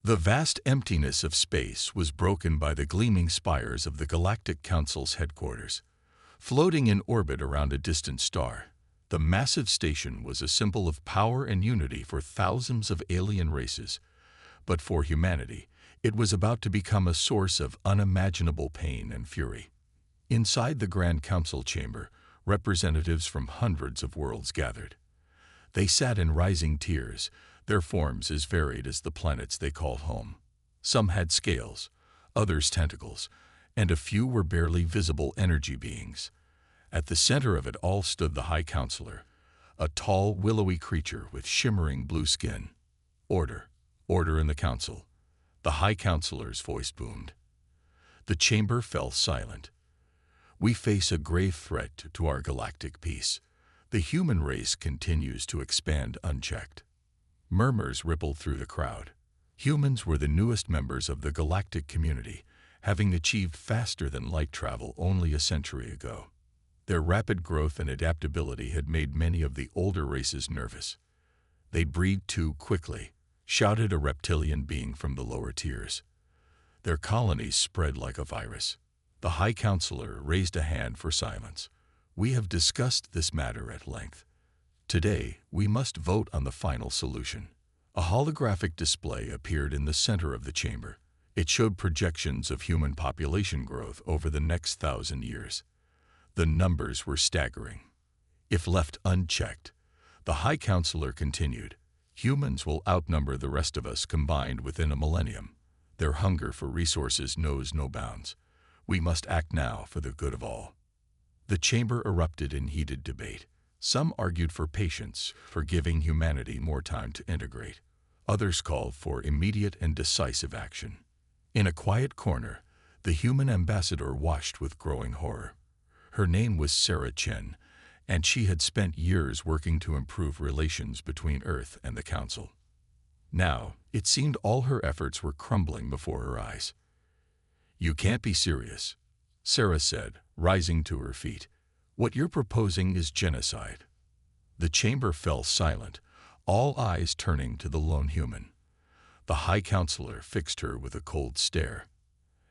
The vast emptiness of space was broken by the gleaming spires of the Galactic Council's headquarters. Floating in orbit around a distant star, the massive station was a symbol of power and unity for thousands of alien races. But for humanity, it was about to become a source of unimaginable pain and fury. Inside the Grand Council chamber, representatives from hundreds of worlds gathered. They sat in rising tiers, their forms as varied as the planets they called home. Some had scales, others tentacles, and a few were barely visible energy beings. At the center of it all stood the High Counselor, a tall, willowy creature with shimmering blue skin. Order, order in the council. The High Counselor's voice boomed. The chamber fell silent. We face a grave threat to our galactic peace. The human race continues to expand unchecked. Murmurs rippled through the crowd. Humans were the newest members of the galactic community, having achieved faster than light travel only a century ago. Their rapid growth and adaptability had made many of the older races nervous. They'd breed too quickly, shouted a reptilian being from the lower tiers. Their colonies spread like a virus. The High Counselor raised a hand for silence. We have discussed this matter at length. Today, we must vote on the final solution. A holographic display appeared in the center of the chamber. It showed projections of human population growth over the next 1,000 years. The numbers were staggering. If left unchecked, the High Counselor continued, humans will outnumber the rest of us combined within a millennium. Their hunger for resources knows no bounds. We must act now for the good of all. The chamber erupted in heated debate. Some argued for patience, for giving humanity more time to integrate. Others called for immediate and decisive action. In a quiet corner, the human ambassador watched with growing horror. Her name was Sarah Chen, and she had spent years working to improve relations between Earth and the Council. Now, it seemed all her efforts were crumbling before her eyes. "You can't be serious," Sarah said, rising to her feet. "What you're proposing is genocide." The chamber fell silent, all eyes turning to the lone human. The High Counselor fixed her with a cold stare.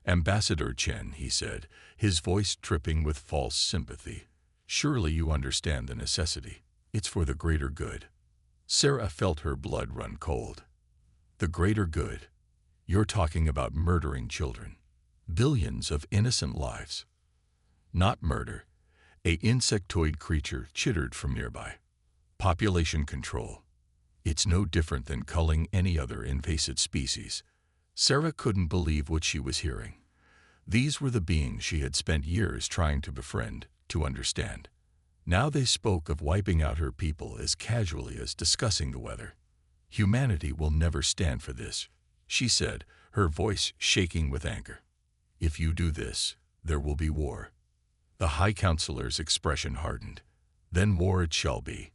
"Ambassador Chen," he said, his voice dripping with false sympathy, "surely you understand the necessity. It's for the greater good." Sarah felt her blood run cold. "The greater good? You're talking about murdering children. Billions of innocent lives." "Not murder," a insectoid creature chittered from nearby. "Population control. It's no different than culling any other invasive species." Sarah couldn't believe what she was hearing. These were the beings she had spent years trying to befriend, to understand. Now they spoke of wiping out her people as casually as discussing the weather. "Humanity will never stand for this," she said, her voice shaking with anger. "If you do this, there will be war." The High Counselor's expression hardened. "Then war it shall be.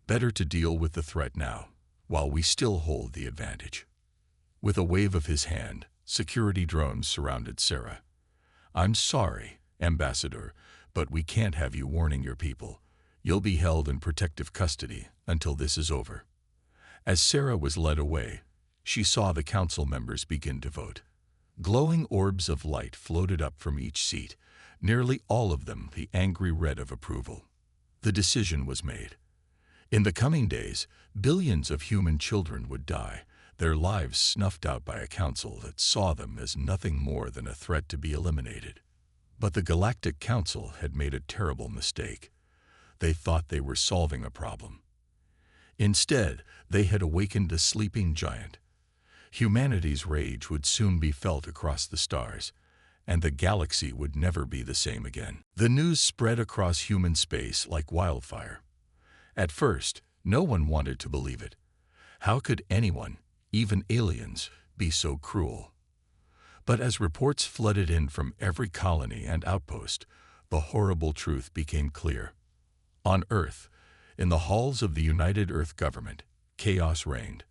Better to deal with the threat now, while we still hold the advantage." With a wave of his hand, security drones surrounded Sarah. "I'm sorry, Ambassador, but we can't have you warning your people. You'll be held in protective custody until this is over." As Sarah was led away, she saw the council members begin to vote. Glowing orbs of light floated up from each seat, nearly all of them the angry red of approval. The decision was made. In the coming days, billions of human children would die, their lives snuffed out by a council that saw them as nothing more than a threat to be eliminated. But the Galactic Council had made a terrible mistake. They thought they were solving a problem. Instead, they had awakened a sleeping giant. Humanity's rage would soon be felt across the stars, and the galaxy would never be the same again. The news spread across human space like wildfire. At first, no one wanted to believe it. How could anyone, even aliens, be so cruel? But as reports flooded in from every colony and outpost, the horrible truth became clear. On Earth, in the halls of the United Earth Government, chaos reigned.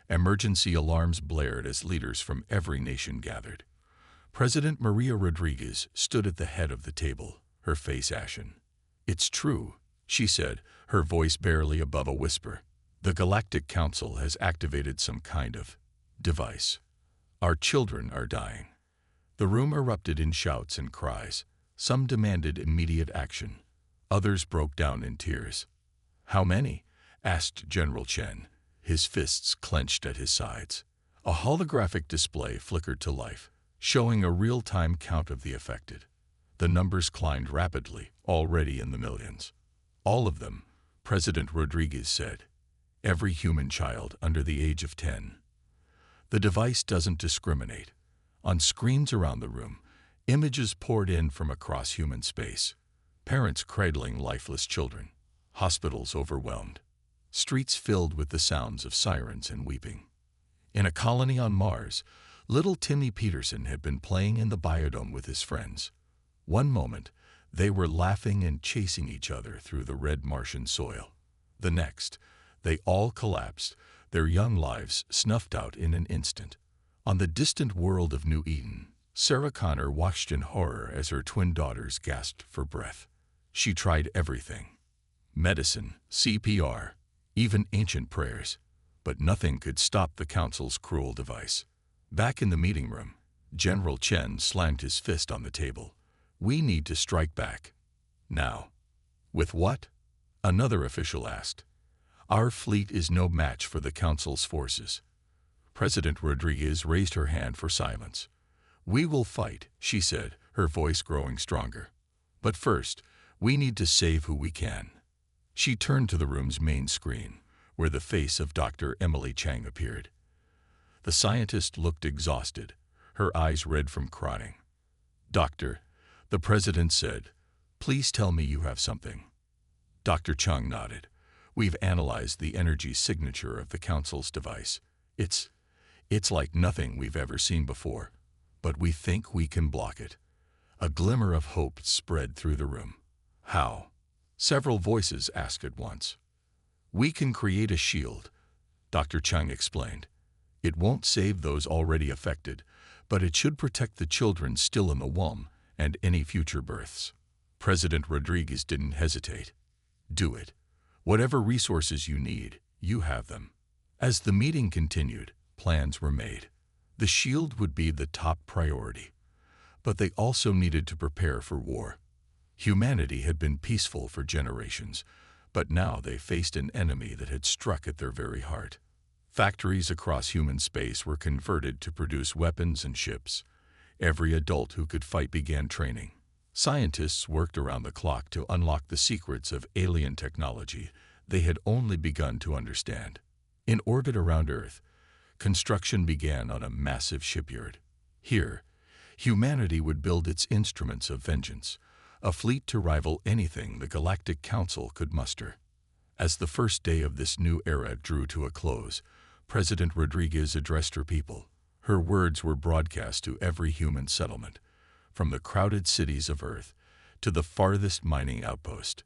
Emergency alarms blared as leaders from every nation gathered. President Maria Rodriguez stood at the head of the table, her face ashen. "It's true," she said, her voice barely above a whisper. "The Galactic Council has activated some kind of device. Our children are dying. The room erupted in shouts and cries. Some demanded immediate action. Others broke down in tears. "How many?" asked General Chen, his fists clenched at his sides. A holographic display flickered to life, showing a real-time count of the affected. The numbers climbed rapidly, already in the millions. "All of them," President Rodriguez said. "Every human child under the age of 10. The device doesn't discriminate. On screens around the room, images poured in from across human space. Parents cradling lifeless children. Hospitals overwhelmed. Streets filled with the sounds of sirens and weeping. In a colony on Mars, little Timmy Peterson had been playing in the biodome with his friends. One moment, they were laughing and chasing each other through the red Martian soil. The next, they all collapsed, their young lives snuffed out in an instant. On the distant world of New Eden, Sarah Connor watched in horror as her twin daughters gasped for breath. She tried everything. Medicine, CPR, even ancient prayers. But nothing could stop the Council's cruel device. Back in the meeting room, General Chen slammed his fist on the table. "We need to strike back. Now." "With what?" another official asked. "Our fleet is no match for the Council's forces." President Rodriguez raised her hand for silence. "We will fight," she said, her voice growing stronger. "But first, we need to save who we can." She turned to the room's main screen, where the face of Dr. Emily Chang appeared. The scientist looked exhausted, her eyes red from crying. "Doctor," the president said, "please tell me you have something." Dr. Chung nodded. "We've analyzed the energy signature of the Council's device. It's like nothing we've ever seen before, but we think we can block it." A glimmer of hope spread through the room. "How?" several voices asked at once. "We can create a shield," Dr. Chung explained. "It won't save those already affected, but it should protect the children still in the womb and any future births." President Rodriguez didn't hesitate. "Do it. Whatever resources you need, you have them." As the meeting continued, plans were made. The shield would be the top priority. But they also needed to prepare for war. Humanity had been peaceful for generations, but now they faced an enemy that had struck at their very heart. Factories across human space were converted to produce weapons and ships. Every adult who could fight began training. Scientists worked around the clock to unlock the secrets of alien technology they had only begun to understand. In orbit around Earth, construction began on a massive shipyard. Here, humanity would build its instruments of vengeance, a fleet to rival anything the Galactic Council could muster. As the first day of this new era drew to a close, President Rodriguez addressed her people. Her words were broadcast to every human settlement, from the crowded cities of Earth to the farthest mining outpost.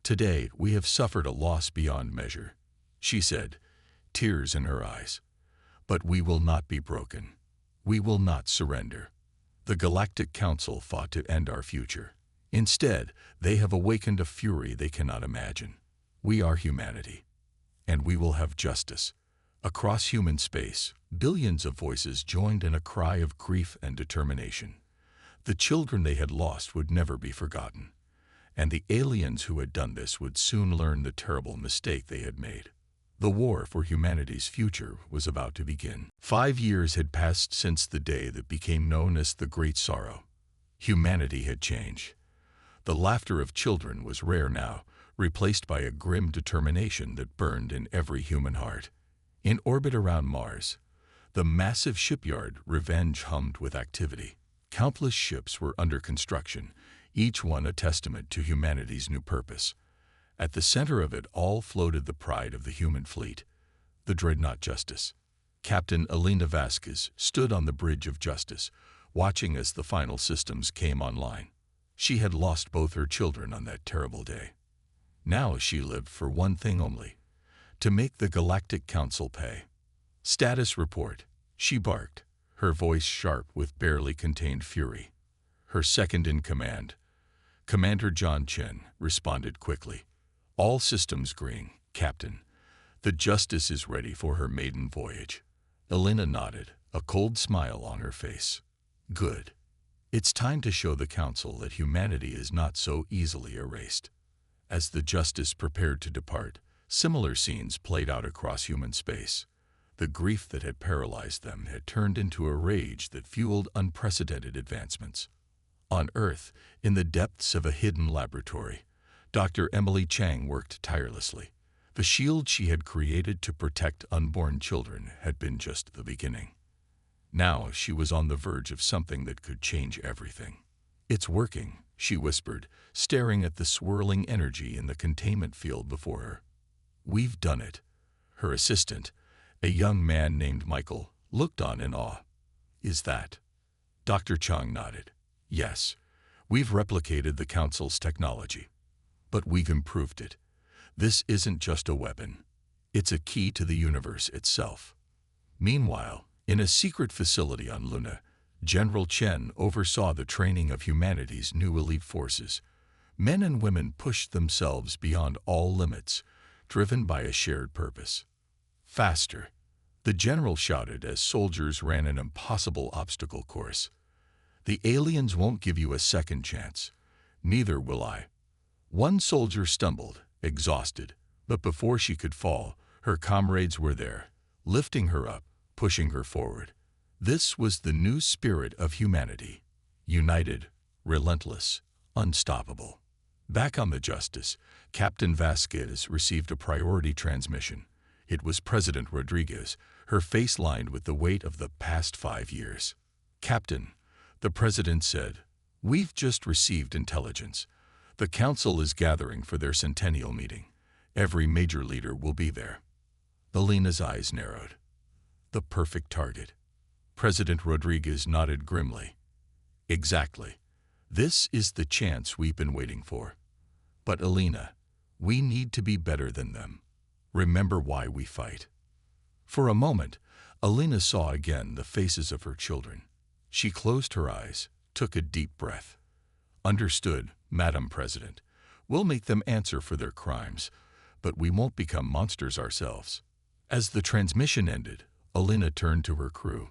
"Today, we have suffered a loss beyond measure," she said, tears in her eyes. "But we will not be broken. We will not surrender. The Galactic Council fought to end our future. Instead, they have awakened a fury they cannot imagine. We are humanity, and we will have justice." Across human space, billions of voices joined in a cry of grief and determination. The children they had lost would never be forgotten, and the aliens who had done this would soon learn the terrible mistake they had made. The war for humanity's future was about to begin. 5 years had passed since the day that became known as the Great Sorrow. Humanity had changed. The laughter of children was rare now, replaced by a grim determination that burned in every human heart. In orbit around Mars, the massive shipyard Revenge hummed with activity. Countless ships were under construction, each one a testament to humanity's new purpose. At the center of it all floated the pride of the human fleet, the dreadnought Justice. Captain Elena Vasquez stood on the bridge of Justice, watching as the final systems came online. She had lost both her children on that terrible day. Now she lived for one thing only: to make the Galactic Council pay. "Status report," she barked, her voice sharp with barely contained fury. Her second-in-command, Commander John Chen, responded quickly. "All systems green, Captain. The Justice is ready for her maiden voyage." Elena nodded, a cold smile on her face. Good. It's time to show the Council that humanity is not so easily erased. As the Justice prepared to depart, similar scenes played out across human space. The grief that had paralyzed them had turned into a rage that fueled unprecedented advancements. On Earth, in the depths of a hidden laboratory, Dr. Emily Chang worked tirelessly. The shield she had created to protect unborn children had been just the beginning. Now she was on the verge of something that could change everything. "It's working," she whispered, staring at the swirling energy in the containment field before her. "We've done it." Her assistant, a young man named Michael, looked on in awe. "Is that?" Dr. Chang nodded. "Yes, we've replicated the Council's technology. But we've improved it. This isn't just a weapon. It's a key to the universe itself." Meanwhile, in a secret facility on Luna, General Chen oversaw the training of humanity's new elite forces. Men and women pushed themselves beyond all limits, driven by a shared purpose. "Faster!" the general shouted as soldiers ran an impossible obstacle course. "The aliens won't give you a second chance. Neither will I." One soldier stumbled, exhausted, but before she could fall, her comrades were there, lifting her up, pushing her forward. This was the new spirit of humanity. United, relentless, unstoppable. Back on the Justice, Captain Vasquez received a priority transmission. It was President Rodriguez, her face lined with the weight of the past 5 years. "Captain," the President said, "we've just received intelligence. The Council is gathering for their centennial meeting. Every major leader will be there." Alina's eyes narrowed. The perfect target. President Rodriguez nodded grimly. "Exactly. This is the chance we've been waiting for. But Alina, we need to be better than them. Remember why we fight." For a moment, Alina saw again the faces of her children. She closed her eyes, took a deep breath. "Understood, Madam President. We'll make them answer for their crimes, but we won't become monsters ourselves." As the transmission ended, Alina turned to her crew.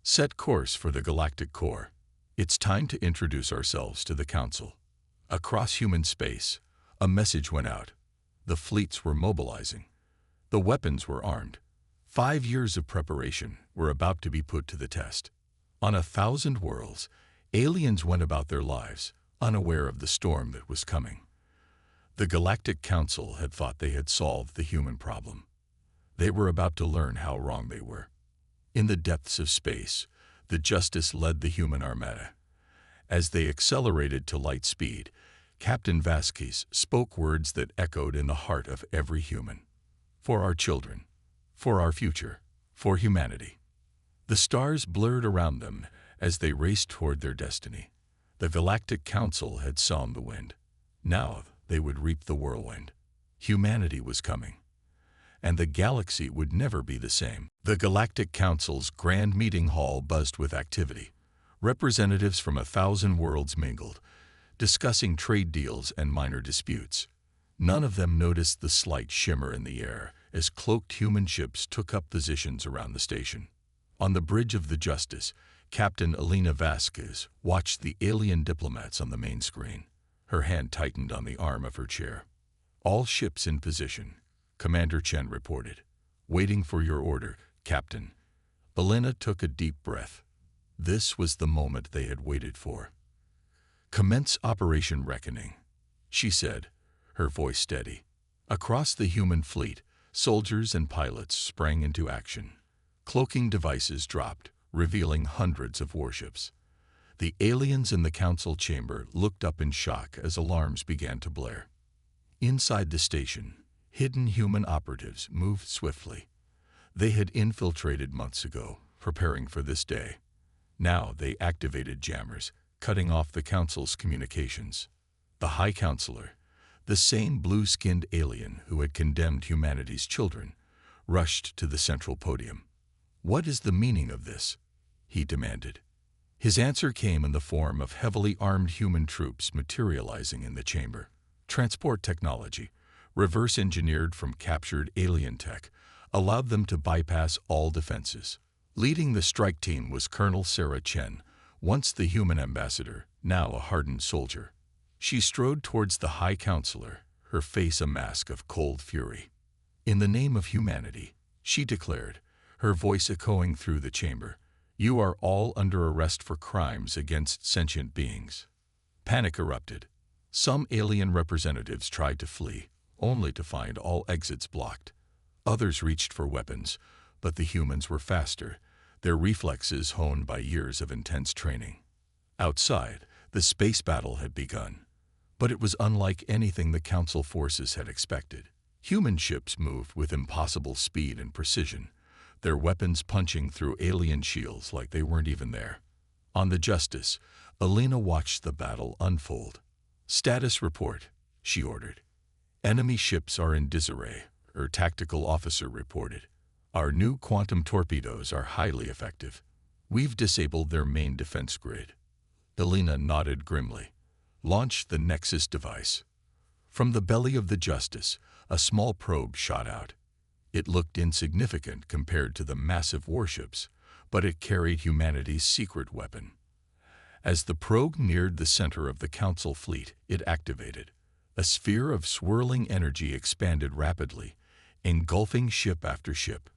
"Set course for the Galactic core. It's time to introduce ourselves to the Council." Across human space, a message went out. The fleets were mobilizing. The weapons were armed. 5 years of preparation were about to be put to the test. On 1,000 worlds, aliens went about their lives, unaware of the storm that was coming. The Galactic Council had thought they had solved the human problem. They were about to learn how wrong they were. In the depths of space, the Justice led the human armada. As they accelerated to light speed, Captain Vasquez spoke words that echoed in the heart of every human. "For our children, for our future, for humanity." The stars blurred around them as they raced toward their destiny. The Galactic Council had sown the wind. Now they would reap the whirlwind. Humanity was coming. And the galaxy would never be the same. The Galactic Council's grand meeting hall buzzed with activity. Representatives from 1,000 worlds mingled, discussing trade deals and minor disputes. None of them noticed the slight shimmer in the air as cloaked human ships took up positions around the station. On the bridge of the Justice, Captain Alina Vasquez watched the alien diplomats on the main screen. Her hand tightened on the arm of her chair. "All ships in position," Commander Chen reported. "Waiting for your order, Captain." Alina took a deep breath. This was the moment they had waited for. "Commence Operation Reckoning," she said, her voice steady. Across the human fleet, soldiers and pilots sprang into action. Cloaking devices dropped, revealing hundreds of warships. The aliens in the council chamber looked up in shock as alarms began to blare. Inside the station, hidden human operatives moved swiftly. They had infiltrated months ago, preparing for this day. Now they activated jammers, cutting off the council's communications. The High Counselor, the same blue-skinned alien who had condemned humanity's children, rushed to the central podium. "What is the meaning of this?" he demanded. His answer came in the form of heavily armed human troops materializing in the chamber. Transport technology, reverse-engineered from captured alien tech, allowed them to bypass all defenses. Leading the strike team was Colonel Sarah Chen, once the human ambassador, now a hardened soldier. She strode towards the High Counselor, her face a mask of cold fury. "In the name of humanity," she declared, her voice echoing through the chamber, "you are all under arrest for crimes against sentient beings." Panic erupted. Some alien representatives tried to flee, only to find all exits blocked. Others reached for weapons, but the humans were faster, their reflexes honed by years of intense training. Outside, the space battle had begun, but it was unlike anything the Council forces had expected. Human ships moved with impossible speed and precision, their weapons punching through alien shields like they weren't even there. On the Justice, Alina watched the battle unfold. "Status report," she ordered. "Enemy ships are in disarray," her tactical officer reported. "Our new quantum torpedoes are highly effective. We've disabled their main defense grid." Alina nodded grimly. "Launch the Nexus device." From the belly of the Justice, a small probe shot out. It looked insignificant compared to the massive warships, but it carried humanity's secret weapon. As the probe neared the center of the Council fleet, it activated. A sphere of swirling energy expanded rapidly, engulfing ship after ship.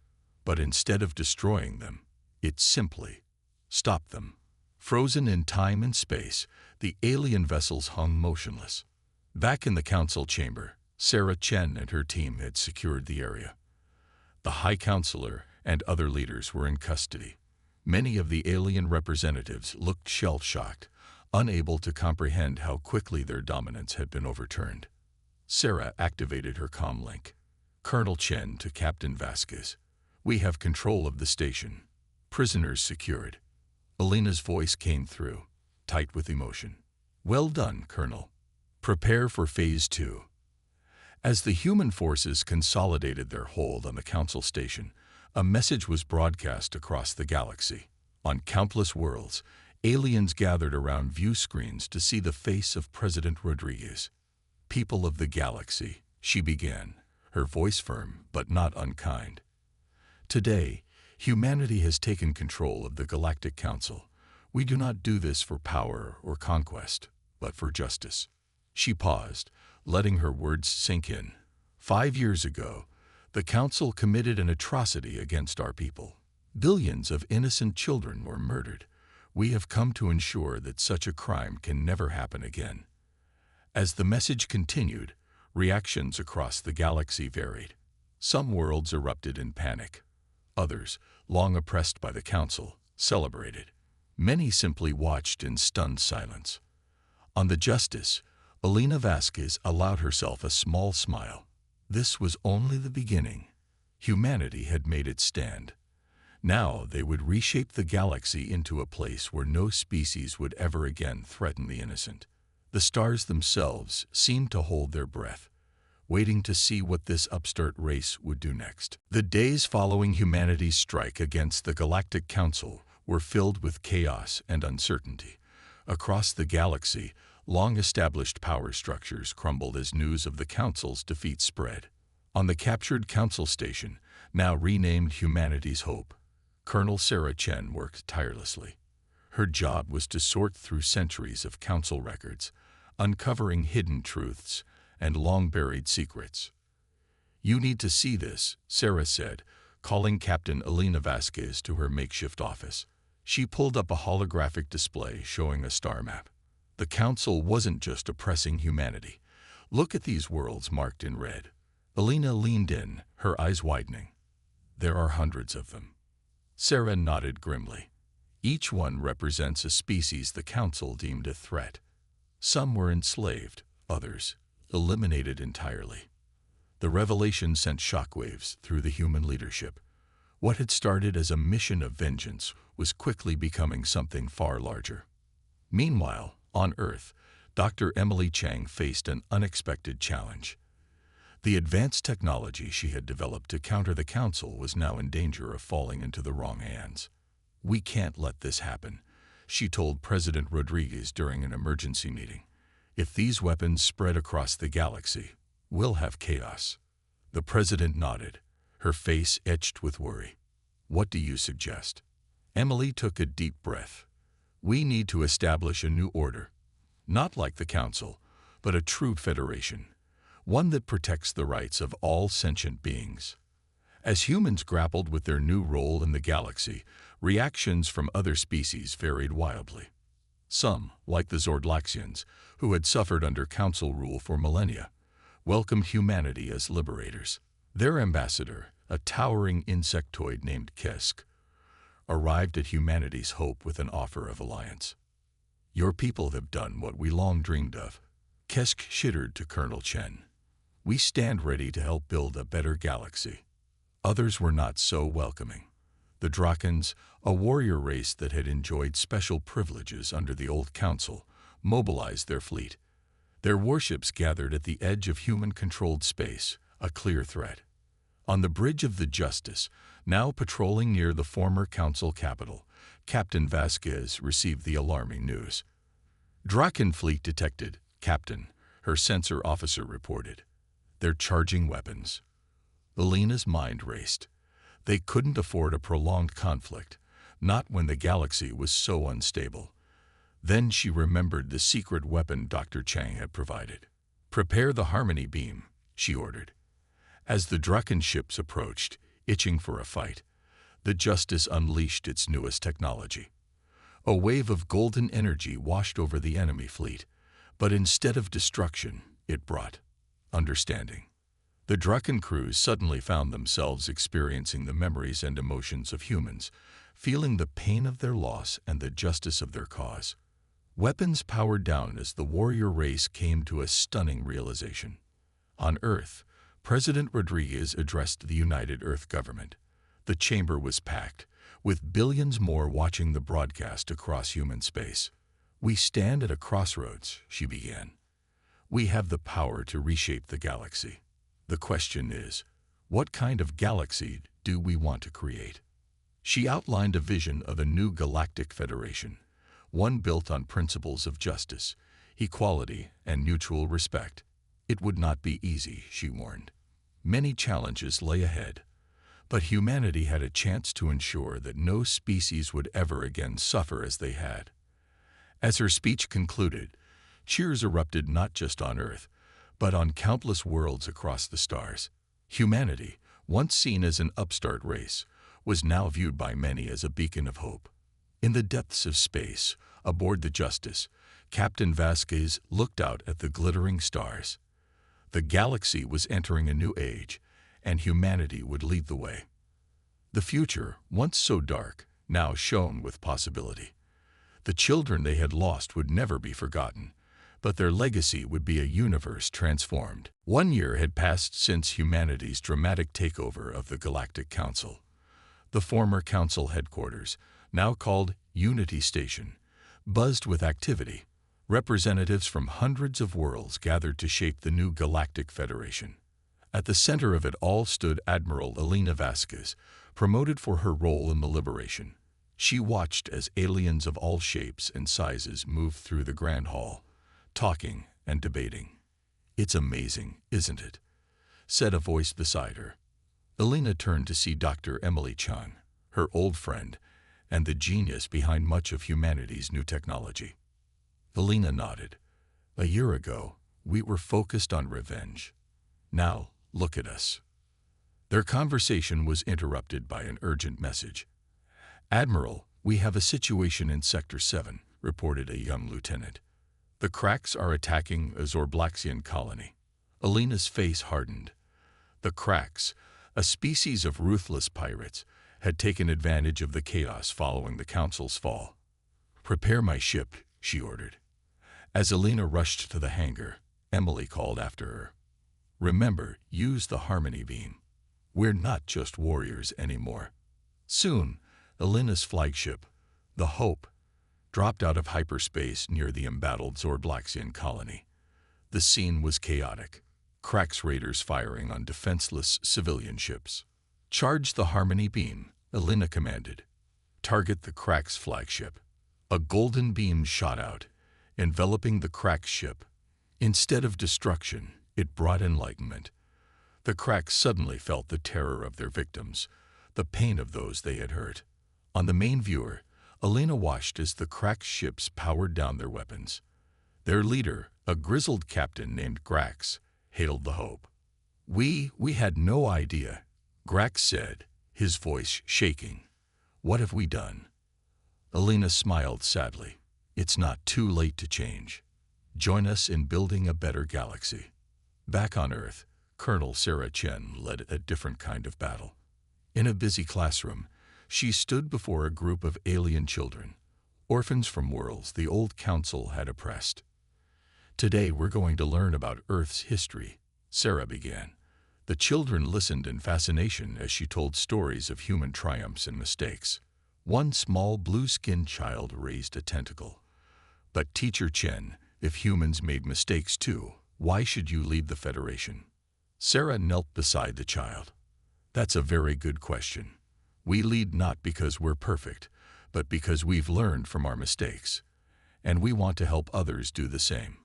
But instead of destroying them, it simply stopped them. Frozen in time and space, the alien vessels hung motionless. Back in the Council chamber, Sarah Chen and her team had secured the area. The High Counselor and other leaders were in custody. Many of the alien representatives looked shell-shocked, unable to comprehend how quickly their dominance had been overturned. Sarah activated her comm link. "Colonel Chen to Captain Vasquez. We have control of the station. Prisoners secured." Alina's voice came through, tight with emotion. "Well done, Colonel. Prepare for Phase 2. As the human forces consolidated their hold on the Council station, a message was broadcast across the galaxy. On countless worlds, aliens gathered around view screens to see the face of President Rodriguez. "People of the galaxy," she began, her voice firm but not unkind. "Today, humanity has taken control of the Galactic Council. We do not do this for power or conquest, but for justice." She paused, letting her words sink in. 5 years ago, the Council committed an atrocity against our people. Billions of innocent children were murdered. We have come to ensure that such a crime can never happen again. As the message continued, reactions across the galaxy varied. Some worlds erupted in panic. Others, long oppressed by the Council, celebrated. Many simply watched in stunned silence. On the Justice, Alina Vasquez allowed herself a small smile. This was only the beginning. Humanity had made its stand. Now they would reshape the galaxy into a place where no species would ever again threaten the innocent. The stars themselves seemed to hold their breath, waiting to see what this upstart race would do next. The days following humanity's strike against the Galactic Council were filled with chaos and uncertainty. Across the galaxy, long-established power structures crumbled as news of the Council's defeat spread. On the captured Council station, now renamed Humanity's Hope, Colonel Sarah Chen worked tirelessly. Her job was to sort through centuries of Council records, uncovering hidden truths and long-buried secrets. "You need to see this," Sarah said, calling Captain Alina Vasquez to her makeshift office. She pulled up a holographic display showing a star map. The Council wasn't just oppressing humanity. "Look at these worlds marked in red." Alina leaned in, her eyes widening. "There are hundreds of them." Sarah nodded grimly. Each one represents a species the Council deemed a threat. Some were enslaved, others eliminated entirely. The revelation sent shockwaves through the human leadership. What had started as a mission of vengeance was quickly becoming something far larger. Meanwhile, on Earth, Dr. Emily Chang faced an unexpected challenge. The advanced technology she had developed to counter the Council was now in danger of falling into the wrong hands. "We can't let this happen," she told President Rodriguez during an emergency meeting. "If these weapons spread across the galaxy, we'll have chaos." The president nodded, her face etched with worry. "What do you suggest?" Emily took a deep breath. We need to establish a new order. Not like the Council, but a true federation. One that protects the rights of all sentient beings. As humans grappled with their new role in the galaxy, reactions from other species varied wildly. Some, like the Zordlaxians, who had suffered under Council rule for millennia, welcomed humanity as liberators. Their ambassador, a towering insectoid named Kesk, arrived at humanity's hope with an offer of alliance. Your people have done what we long dreamed of. Kesk shittered to Colonel Chen. We stand ready to help build a better galaxy. Others were not so welcoming. The Drakans, a warrior race that had enjoyed special privileges under the old council, mobilized their fleet. Their warships gathered at the edge of human-controlled space, a clear threat. On the bridge of the Justice, now patrolling near the former council capital, Captain Vasquez received the alarming news. Draken fleet detected, Captain, her sensor officer reported. They're charging weapons. Alina's mind raced. They couldn't afford a prolonged conflict, not when the galaxy was so unstable. Then she remembered the secret weapon Dr. Chang had provided. Prepare the Harmony Beam, she ordered. As the Draken ships approached, itching for a fight, the Justice unleashed its newest technology. A wave of golden energy washed over the enemy fleet, but instead of destruction, it brought understanding. The Draken crews suddenly found themselves experiencing the memories and emotions of humans, feeling the pain of their loss and the justice of their cause. Weapons powered down as the warrior race came to a stunning realization. On Earth, President Rodriguez addressed the United Earth government. The chamber was packed, with billions more watching the broadcast across human space. We stand at a crossroads, she began. We have the power to reshape the galaxy. The question is, what kind of galaxy do we want to create? She outlined a vision of a new galactic federation, one built on principles of justice, equality, and mutual respect. It would not be easy, she warned. Many challenges lay ahead, but humanity had a chance to ensure that no species would ever again suffer as they had. As her speech concluded, cheers erupted not just on Earth, but on countless worlds across the stars. Humanity, once seen as an upstart race, was now viewed by many as a beacon of hope. In the depths of space, aboard the Justice, Captain Vasquez looked out at the glittering stars. The galaxy was entering a new age, and humanity would lead the way. The future, once so dark, now shone with possibility. The children they had lost would never be forgotten, but their legacy would be a universe transformed. 1 year had passed since humanity's dramatic takeover of the Galactic Council. The former council headquarters, now called Unity Station, buzzed with activity. Representatives from hundreds of worlds gathered to shape the new Galactic Federation. At the center of it all stood Admiral Alina Vasquez, promoted for her role in the liberation. She watched as aliens of all shapes and sizes moved through the Grand Hall, talking and debating. "It's amazing, isn't it?" said a voice beside her. Alina turned to see Dr. Emily Chan, her old friend, and the genius behind much of humanity's new technology. Alina nodded. "A year ago, we were focused on revenge. Now, look at us." Their conversation was interrupted by an urgent message. "Admiral, we have a situation in Sector 7, reported a young lieutenant. "The Cracks are attacking a Zorblaxian colony." Alina's face hardened. The Cracks, a species of ruthless pirates, had taken advantage of the chaos following the Council's fall. "Prepare my ship," she ordered. As Alina rushed to the hangar, Emily called after her. "Remember, use the Harmony Beam. We're not just warriors anymore." Soon, Alina's flagship, the Hope, dropped out of hyperspace near the embattled Zorblaxian colony. The scene was chaotic. Cracks raiders firing on defenseless civilian ships. "Charge the Harmony Beam," Alina commanded. "Target the Cracks flagship." A golden beam shot out, enveloping the Cracks ship. Instead of destruction, it brought enlightenment. The Cracks suddenly felt the terror of their victims, the pain of those they had hurt. On the main viewer, Elena watched as the cracked ships powered down their weapons. Their leader, a grizzled captain named Grax, hailed the hope. We had no idea," Grax said, his voice shaking. "What have we done?" Elena smiled sadly. "It's not too late to change. Join us in building a better galaxy." Back on Earth, Colonel Sarah Chen led a different kind of battle. In a busy classroom, she stood before a group of alien children, orphans from worlds the old council had oppressed. "Today we're going to learn about Earth's history," Sarah began. The children listened in fascination as she told stories of human triumphs and mistakes. One small blue-skinned child raised a tentacle. "But Teacher Chen, if humans made mistakes too, why should you lead the Federation?" Sarah knelt beside the child. "That's a very good question. We lead not because we're perfect, but because we've learned from our mistakes. And we want to help others do the same."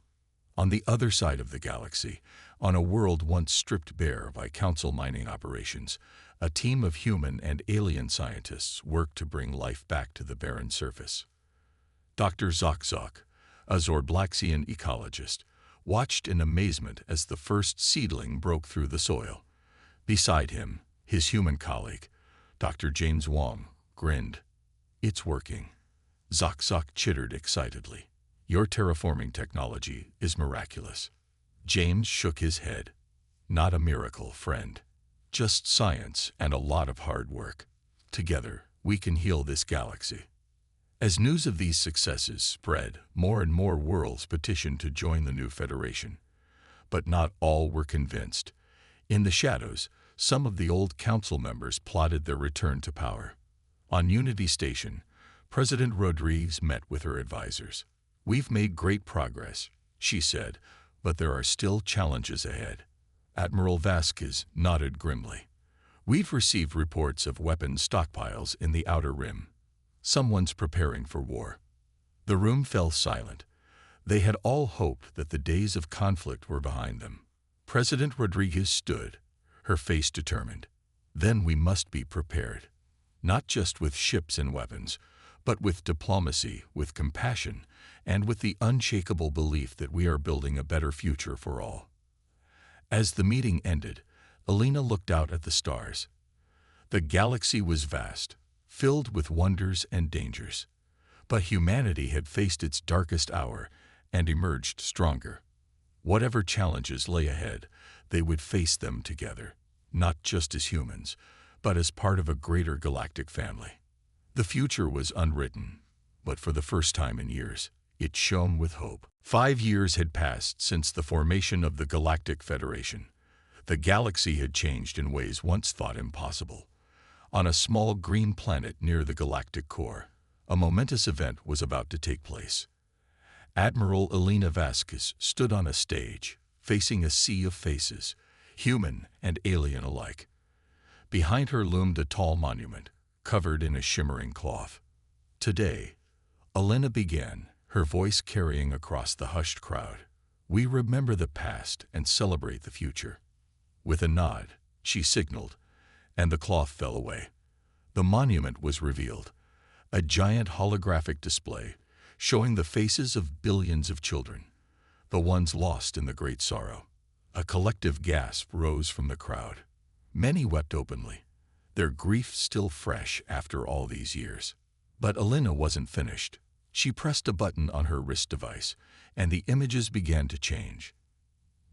On the other side of the galaxy, on a world once stripped bare by council mining operations, a team of human and alien scientists worked to bring life back to the barren surface. Dr. Zok, a Zorblaxian ecologist, watched in amazement as the first seedling broke through the soil. Beside him, his human colleague, Dr. James Wong, grinned. "It's working." Zok chittered excitedly. "Your terraforming technology is miraculous." James shook his head. "Not a miracle, friend. Just science and a lot of hard work. Together, we can heal this galaxy." As news of these successes spread, more and more worlds petitioned to join the new Federation. But not all were convinced. In the shadows, some of the old council members plotted their return to power. On Unity Station, President Rodriguez met with her advisors. "We've made great progress," she said, "but there are still challenges ahead." Admiral Vasquez nodded grimly. "We've received reports of weapons stockpiles in the Outer Rim. Someone's preparing for war." The room fell silent. They had all hoped that the days of conflict were behind them. President Rodriguez stood, her face determined. "Then we must be prepared. Not just with ships and weapons, but with diplomacy, with compassion, and with the unshakable belief that we are building a better future for all." As the meeting ended, Elena looked out at the stars. The galaxy was vast, filled with wonders and dangers. But humanity had faced its darkest hour and emerged stronger. Whatever challenges lay ahead, they would face them together, not just as humans, but as part of a greater galactic family. The future was unwritten, but for the first time in years, it shone with hope. 5 years had passed since the formation of the Galactic Federation. The galaxy had changed in ways once thought impossible. On a small green planet near the galactic core, a momentous event was about to take place. Admiral Elena Vasquez stood on a stage, facing a sea of faces, human and alien alike. Behind her loomed a tall monument, covered in a shimmering cloth. "Today," Elena began, her voice carrying across the hushed crowd, "we remember the past and celebrate the future." With a nod, she signaled, and the cloth fell away. The monument was revealed, a giant holographic display showing the faces of billions of children, the ones lost in the great sorrow. A collective gasp rose from the crowd. Many wept openly, their grief still fresh after all these years. But Elena wasn't finished. She pressed a button on her wrist device, and the images began to change.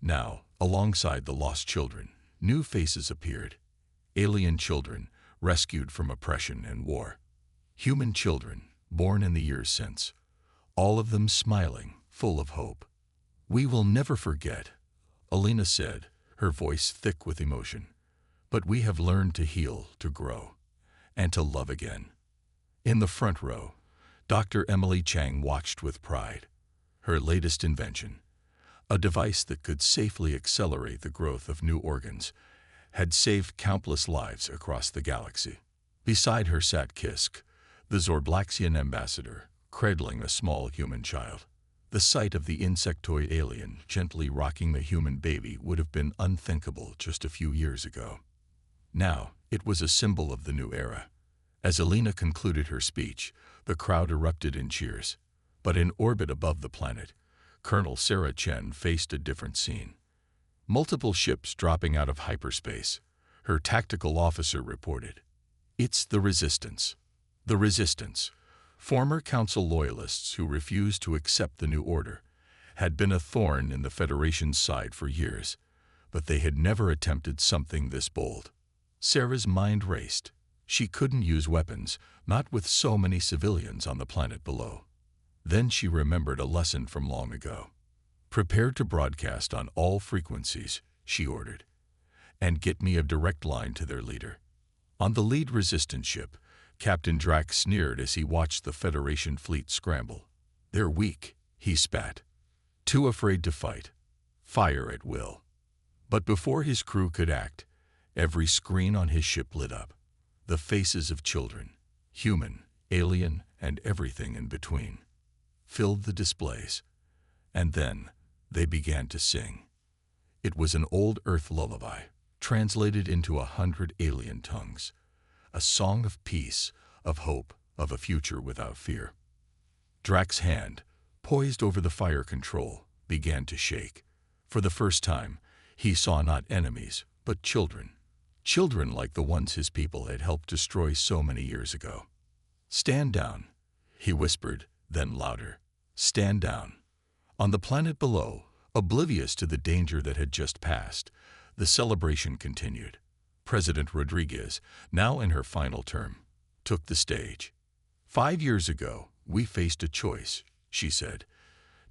Now, alongside the lost children, new faces appeared. Alien children, rescued from oppression and war. Human children, born in the years since. All of them smiling, full of hope. "We will never forget," Elena said, her voice thick with emotion. "But we have learned to heal, to grow, and to love again." In the front row, Dr. Emily Chang watched with pride. Her latest invention, a device that could safely accelerate the growth of new organs, had saved countless lives across the galaxy. Beside her sat Kisk, the Zorblaxian ambassador, cradling a small human child. The sight of the insectoid alien gently rocking the human baby would have been unthinkable just a few years ago. Now, it was a symbol of the new era. As Alina concluded her speech, the crowd erupted in cheers. But in orbit above the planet, Colonel Sarah Chen faced a different scene. Multiple ships dropping out of hyperspace. Her tactical officer reported, "It's the Resistance." The Resistance, former Council loyalists who refused to accept the new order, had been a thorn in the Federation's side for years, but they had never attempted something this bold. Sarah's mind raced. She couldn't use weapons, not with so many civilians on the planet below. Then she remembered a lesson from long ago. "Prepare to broadcast on all frequencies," she ordered, "and get me a direct line to their leader." On the lead resistance ship, Captain Drax sneered as he watched the Federation fleet scramble. "They're weak," he spat. "Too afraid to fight. Fire at will." But before his crew could act, every screen on his ship lit up. The faces of children, human, alien, and everything in between, filled the displays. And then they began to sing. It was an old Earth lullaby, translated into 100 alien tongues. A song of peace, of hope, of a future without fear. Drax's hand, poised over the fire control, began to shake. For the first time, he saw not enemies, but children. Children like the ones his people had helped destroy so many years ago. "Stand down," he whispered, then louder. "Stand down." On the planet below, oblivious to the danger that had just passed, the celebration continued. President Rodriguez, now in her final term, took the stage. "5 years ago, we faced a choice," she said,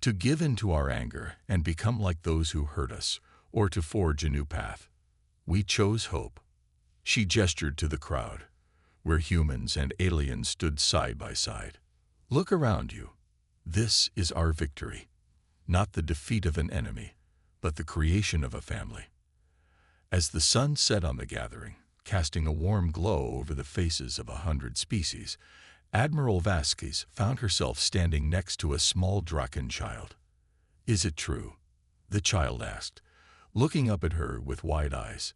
"to give in to our anger and become like those who hurt us, or to forge a new path. We chose hope." She gestured to the crowd, where humans and aliens stood side by side. "Look around you. This is our victory. Not the defeat of an enemy, but the creation of a family." As the sun set on the gathering, casting a warm glow over the faces of 100 species, Admiral Vasquez found herself standing next to a small Draken child. "Is it true?" the child asked, looking up at her with wide eyes.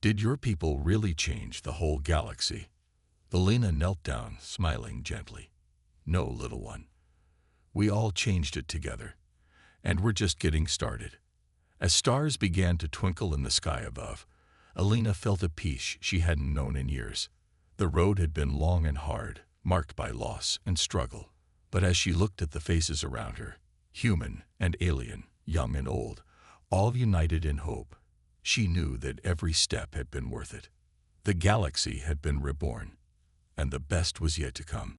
"Did your people really change the whole galaxy?" Alina knelt down, smiling gently. "No, little one. We all changed it together, and we're just getting started." As stars began to twinkle in the sky above, Alina felt a peace she hadn't known in years. The road had been long and hard, marked by loss and struggle. But as she looked at the faces around her, human and alien, young and old, all united in hope, she knew that every step had been worth it. The galaxy had been reborn, and the best was yet to come.